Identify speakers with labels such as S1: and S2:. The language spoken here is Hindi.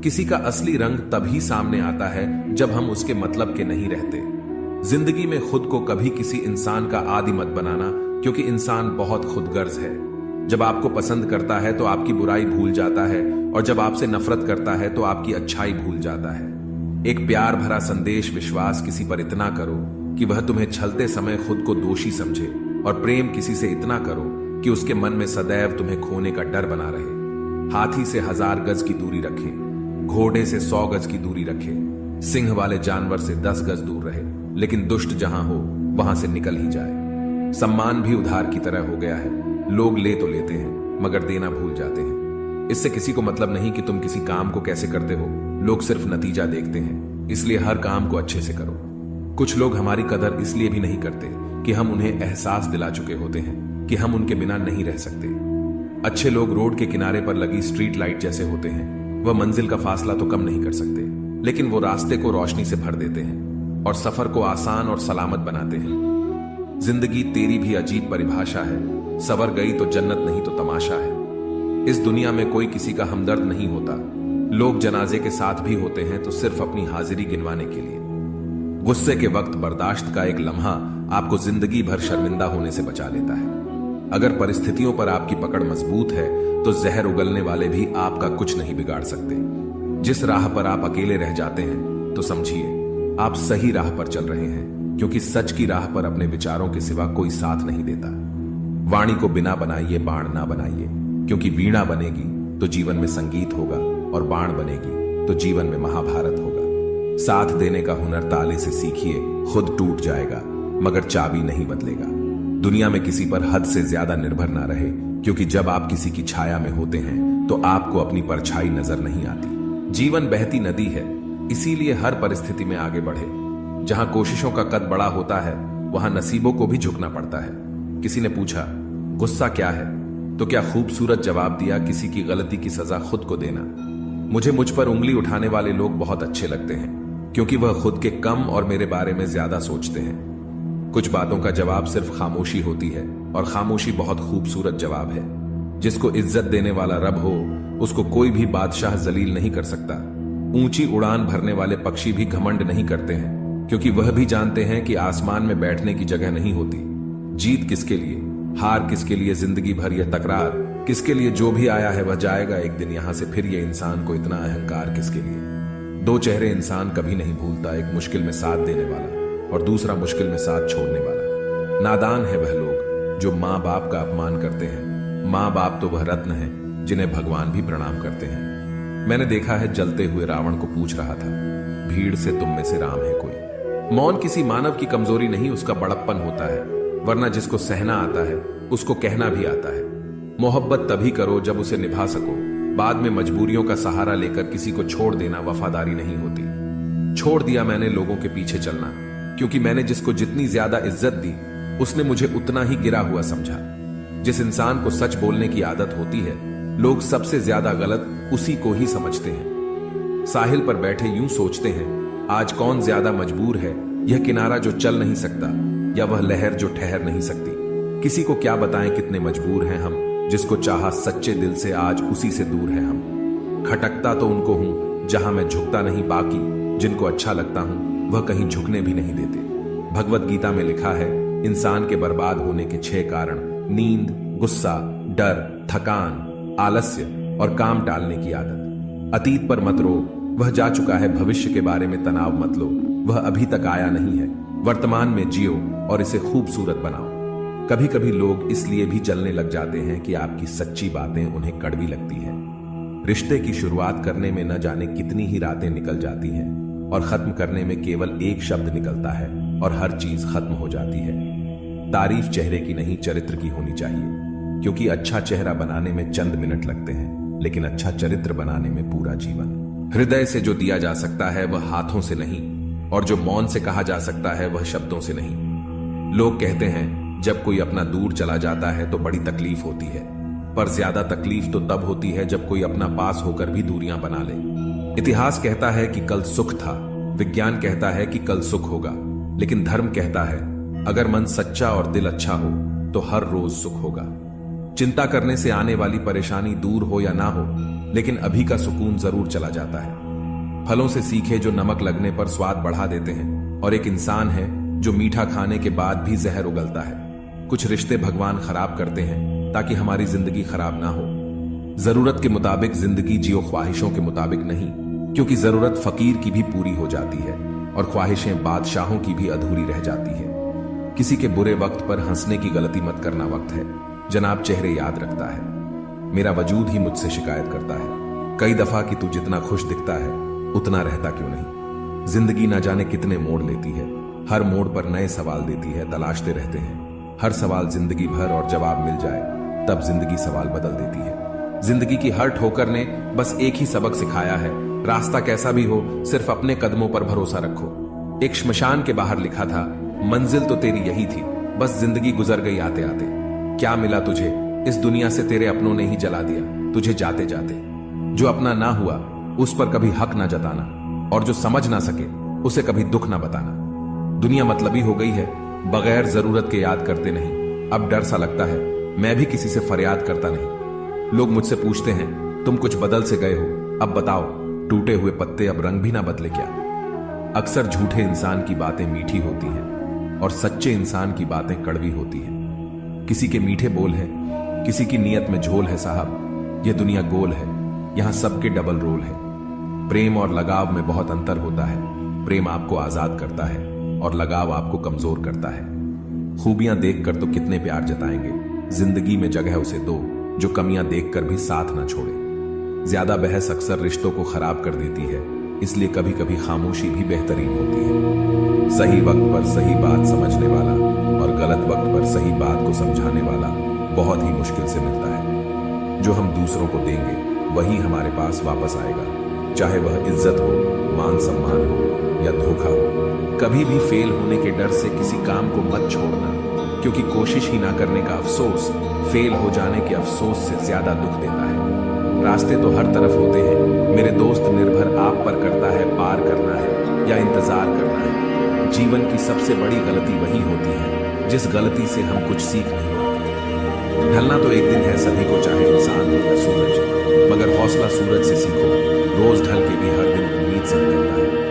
S1: किसी का असली रंग तभी सामने आता है जब हम उसके मतलब के नहीं रहते। जिंदगी में खुद को कभी किसी इंसान का आदी मत बनाना, क्योंकि इंसान बहुत खुदगर्ज है। जब आपको पसंद करता है तो आपकी बुराई भूल जाता है, और जब आपसे नफरत करता है तो आपकी अच्छाई भूल जाता है। एक प्यार भरा संदेश विश्वास किसी पर इतना करो कि वह तुम्हें छलते समय खुद को दोषी समझे, और प्रेम किसी से इतना करो कि उसके मन में सदैव तुम्हें खोने का डर बना रहे। हाथी से 1000 गज की दूरी रखें, घोड़े से 100 गज की दूरी रखें, सिंह वाले जानवर से 10 गज दूर रहे, लेकिन दुष्ट जहां हो वहां से निकल ही जाए। सम्मान भी उधार की तरह हो गया है। लोग ले तो लेते हैं मगर देना भूल जाते हैं। इससे किसी को मतलब नहीं कि तुम किसी काम को कैसे करते हो, लोग सिर्फ नतीजा देखते हैं। इसलिए हर काम को अच्छे से करो। कुछ लोग हमारी कदर इसलिए भी नहीं करते कि हम उन्हें एहसास दिला चुके होते हैं कि हम उनके बिना नहीं रह सकते। अच्छे लोग रोड के किनारे पर लगी स्ट्रीट लाइट जैसे होते हैं। वह मंजिल का फासला तो कम नहीं कर सकते, लेकिन वो रास्ते को रोशनी से भर देते हैं और सफर को आसान और सलामत बनाते हैं। जिंदगी तेरी भी अजीब परिभाषा है। सवर गई तो जन्नत नहीं तो तमाशा है। इस दुनिया में कोई किसी का हमदर्द नहीं होता। लोग जनाजे के साथ भी होते हैं तो सिर्फ अपनी हाजिरी गिनवाने के लिए। गुस्से के वक्त बर्दाश्त का एक लम्हा आपको जिंदगी भर शर्मिंदा होने से बचा लेता है। अगर परिस्थितियों पर आपकी पकड़ मजबूत है तो जहर उगलने वाले भी आपका कुछ नहीं बिगाड़ सकते। जिस राह पर आप अकेले रह जाते हैं तो समझिए आप सही राह पर चल रहे हैं, क्योंकि सच की राह पर अपने विचारों के सिवा कोई साथ नहीं देता। वाणी को बिना बनाइए बाण ना बनाइए, क्योंकि वीणा बनेगी तो जीवन में संगीत होगा, और बाण बनेगी तो जीवन में महाभारत होगा। साथ देने का हुनर ताले से सीखिए, खुद टूट जाएगा मगर चाबी नहीं बदलेगा। दुनिया में किसी पर हद से ज्यादा निर्भर ना रहे, क्योंकि जब आप किसी की छाया में होते हैं तो आपको अपनी परछाई नजर नहीं आती। जीवन बहती नदी है, इसीलिए हर परिस्थिति में आगे बढ़े। जहां कोशिशों का कद बड़ा होता है वहां नसीबों को भी झुकना पड़ता है। किसी ने पूछा गुस्सा क्या है, तो क्या खूबसूरत जवाब दिया, किसी की गलती की सजा खुद को देना। मुझ पर उंगली उठाने वाले लोग बहुत अच्छे लगते हैं, क्योंकि वह खुद के कम और मेरे बारे में ज्यादा सोचते हैं। कुछ बातों का जवाब सिर्फ खामोशी होती है, और खामोशी बहुत खूबसूरत जवाब है। जिसको इज्जत देने वाला रब हो उसको कोई भी बादशाह जलील नहीं कर सकता। ऊंची उड़ान भरने वाले पक्षी भी घमंड नहीं करते हैं, क्योंकि वह भी जानते हैं कि आसमान में बैठने की जगह नहीं होती। जीत किसके लिए, हार किसके लिए, जिंदगी भर यह तकरार किसके लिए। जो भी आया है वह जाएगा एक दिन यहां से, फिर यह इंसान को इतना अहंकार किसके लिए। दो चेहरे इंसान कभी नहीं भूलता, एक मुश्किल में साथ देने वाला और दूसरा मुश्किल में साथ छोड़ने वाला। नादान है वह लोग जो माँ बाप का अपमान करते हैं। माँ बाप तो वह रत्न है जिन्हें भगवान भी प्रणाम करते हैं। मैंने देखा है जलते हुए रावण को पूछ रहा था, भीड़ से तुम में से राम है कोई। मौन किसी मानव की कमजोरी नहीं, उसका बड़प्पन होता है। वरना जिसको सहना आता है उसको कहना भी आता है। मोहब्बत तभी करो जब उसे निभा सको। बाद में मजबूरियों का सहारा लेकर किसी को छोड़ देना वफादारी नहीं होती। छोड़ दिया मैंने लोगों के पीछे चलना, क्योंकि मैंने जिसको जितनी ज्यादा इज्जत दी उसने मुझे उतना ही गिरा हुआ समझा। जिस इंसान को सच बोलने की आदत होती है, लोग सबसे ज्यादा गलत उसी को ही समझते हैं। साहिल पर बैठे यूं सोचते हैं, आज कौन ज्यादा मजबूर है, यह किनारा जो चल नहीं सकता या वह लहर जो ठहर नहीं सकती। किसी को क्या बताएं कितने मजबूर हैं हम, जिसको चाहा सच्चे दिल से आज उसी से दूर है हम। खटकता तो उनको हूं जहां मैं झुकता नहीं, बाकी जिनको अच्छा लगता हूं वह कहीं झुकने भी नहीं देते। भगवत गीता में लिखा है, इंसान के बर्बाद होने के 6 कारण: नींद, गुस्सा, डर, थकान, आलस्य और काम टालने की आदत। अतीत पर मत रो, वह जा चुका है। भविष्य के बारे में तनाव मत लो, वह अभी तक आया नहीं है। वर्तमान में जियो और इसे खूबसूरत बनाओ। कभी कभी लोग इसलिए भी जलने लग जाते हैं कि आपकी सच्ची बातें उन्हें कड़वी लगती हैं। रिश्ते की शुरुआत करने में न जाने कितनी ही रातें निकल जाती हैं, और खत्म करने में केवल एक शब्द निकलता है और हर चीज खत्म हो जाती है। तारीफ चेहरे की नहीं, चरित्र की होनी चाहिए, क्योंकि अच्छा चेहरा बनाने में चंद मिनट लगते हैं, लेकिन अच्छा चरित्र बनाने में पूरा जीवन। हृदय से जो दिया जा सकता है वह हाथों से नहीं, और जो मौन से कहा जा सकता है वह शब्दों से नहीं। लोग कहते हैं जब कोई अपना दूर चला जाता है तो बड़ी तकलीफ होती है, पर ज्यादा तकलीफ तो तब होती है जब कोई अपना पास होकर भी दूरियां बना ले। इतिहास कहता है कि कल सुख था, विज्ञान कहता है कि कल सुख होगा, लेकिन धर्म कहता है अगर मन सच्चा और दिल अच्छा हो तो हर रोज सुख होगा। चिंता करने से आने वाली परेशानी दूर हो या ना हो, लेकिन अभी का सुकून जरूर चला जाता है। फलों से सीखे जो नमक लगने पर स्वाद बढ़ा देते हैं, और एक इंसान है जो मीठा खाने के बाद भी जहर उगलता है। कुछ रिश्ते भगवान खराब करते हैं ताकि हमारी जिंदगी खराब ना हो। जरूरत के मुताबिक जिंदगी जियो, ख्वाहिशों के मुताबिक नहीं, क्योंकि जरूरत फकीर की भी पूरी हो जाती है और ख्वाहिशें बादशाहों की भी अधूरी रह जाती है। किसी के बुरे वक्त पर हंसने की गलती मत करना वक्त है। जनाब चेहरे याद रखता है। मेरा वजूद ही मुझसे शिकायत करता है कई दफा कि तू जितना खुश दिखता है उतना रहता क्यों नहीं। जिंदगी ना जाने कितने मोड़ लेती है, हर मोड़ पर नए सवाल देती है, तलाशते रहते हैं हर सवाल जिंदगी भर, और जवाब मिल जाए तब जिंदगी सवाल बदल देती है। जिंदगी की हर ठोकर ने बस एक ही सबक सिखाया है, रास्ता कैसा भी हो सिर्फ अपने कदमों पर भरोसा रखो। एक श्मशान के बाहर लिखा था, मंजिल तो तेरी यही थी, बस जिंदगी गुजर गई आते आते। क्या मिला तुझे, इस दुनिया से तेरे अपनों ने ही जला दिया तुझे जाते जाते। जो अपना ना हुआ उस पर कभी हक ना जताना, और जो समझ ना सके उसे कभी दुख ना बताना। दुनिया मतलबी हो गई है, बगैर जरूरत के याद करते नहीं। अब डर सा लगता है, मैं भी किसी से फरियाद करता नहीं। लोग मुझसे पूछते हैं, तुम कुछ बदल से गए हो, अब बताओ टूटे हुए पत्ते अब रंग भी ना बदले क्या। अक्सर झूठे इंसान की बातें मीठी होती हैं और सच्चे इंसान की बातें कड़वी होती हैं। किसी के मीठे बोल हैं, किसी की नीयत में झोल है साहब। यह दुनिया गोल है, यहां सबके डबल रोल है। प्रेम और लगाव में बहुत अंतर होता है। प्रेम आपको आजाद करता है और लगाव आपको कमजोर करता है। खूबियां देखकर तो कितने प्यार जताएंगे, जिंदगी में जगह उसे दो जो कमियां देखकर भी साथ ना छोड़े। ज्यादा बहस अक्सर रिश्तों को खराब कर देती है, इसलिए कभी कभी खामोशी भी बेहतरीन होती है। सही वक्त पर सही बात समझने वाला और गलत वक्त पर सही बात को समझाने वाला बहुत ही मुश्किल से मिलता है। जो हम दूसरों को देंगे वही हमारे पास वापस आएगा, चाहे वह इज्जत हो, मान सम्मान हो या धोखा हो। कभी भी फेल होने के डर से किसी काम को मत छोड़ना, क्योंकि कोशिश ही ना करने का अफसोस फेल हो जाने के अफसोस से ज्यादा दुख देता है। रास्ते तो हर तरफ होते हैं मेरे दोस्त, निर्भर आप पर करता है पार करना है या इंतजार करना है। जीवन की सबसे बड़ी गलती वही होती है जिस गलती से हम कुछ सीख नहीं पाते। ढलना तो एक दिन है सभी को, चाहे इंसान हो या सूरज, मगर हौसला सूरज से सीखो, रोज ढल के भी हर दिन उम्मीद से निकलता है।